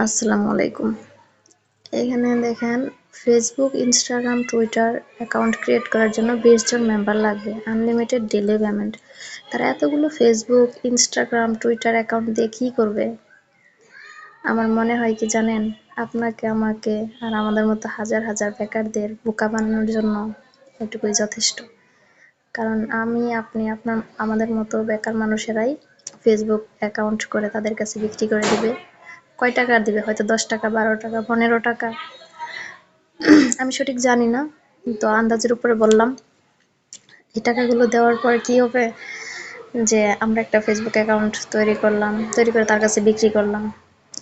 আসসালামু আলাইকুম। এখানে দেখেন Facebook, Instagram, Twitter account create করার জন্য 20 জন মেম্বার লাগবে। Unlimited daily payment. তারা এতগুলো ফেসবুক, ইনস্টাগ্রাম, টুইটার অ্যাকাউন্ট দিয়ে কী করবে? আমার মনে হয় কি জানেন? আপনাকে, আমাকে আর আমাদের মতো হাজার হাজার বেকারদের বোকা বানানোর জন্য এটুকুই যথেষ্ট। কারণ আমি, আপনি, আমাদের মতো বেকার মানুষেরাই ফেসবুক অ্যাকাউন্ট করে তাদের কাছে বিক্রি করে দিবে। কয় টাকা দিবে? হয়তো 10 টাকা, 12 টাকা, 15 টাকা। আমি সঠিক জানি না, তো আন্দাজের উপরে বললাম। এই টাকাগুলো দেওয়ার পর কি হবে, যে আমরা একটা ফেসবুক অ্যাকাউন্ট তৈরি করলাম, তৈরি করে তার কাছে বিক্রি করলাম।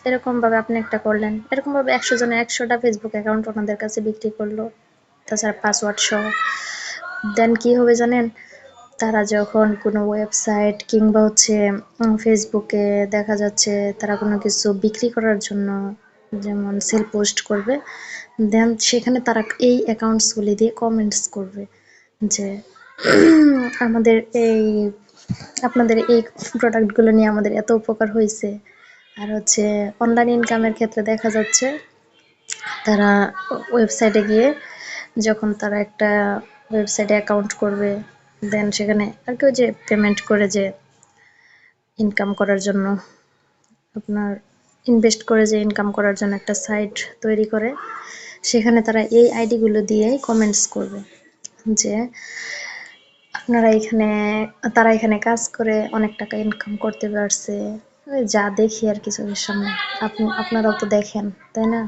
এরকমভাবে আপনি একটা করলেন, এরকমভাবে 100 জনে 100টা ফেসবুক অ্যাকাউন্ট ওনাদের কাছে বিক্রি করলো, তাছাড়া পাসওয়ার্ড সহ। দেন কি হবে জানেন? তারা যখন কোনো ওয়েবসাইট কিংবা ফেসবুকে দেখা যাচ্ছে তারা কোনো কিছু বিক্রি করার জন্য যেমন সেল পোস্ট করবে, দেন সেখানে তারা এই অ্যাকাউন্টসগুলি দিয়ে কমেন্টস করবে যে আমাদের এই আপনাদের এই প্রোডাক্টগুলো নিয়ে আমাদের এত উপকার হয়েছে। আর অনলাইন ইনকামের ক্ষেত্রে দেখা যাচ্ছে তারা ওয়েবসাইটে গিয়ে যখন তারা একটা ওয়েবসাইটে অ্যাকাউন্ট করবে, দেন সেখানে আর কি যে পেমেন্ট করে যে ইনকাম করার জন্য, আপনার ইনভেস্ট করে যে ইনকাম করার জন্য একটা সাইট তৈরি করে, সেখানে তারা এই আইডিগুলো দিয়েই কমেন্টস করবে যে আপনারা এখানে, তারা এখানে কাজ করে অনেক টাকা ইনকাম করতে পারছে। যা দেখি আর কি চোখের সামনে, আপনারাও তো দেখেন, তাই না?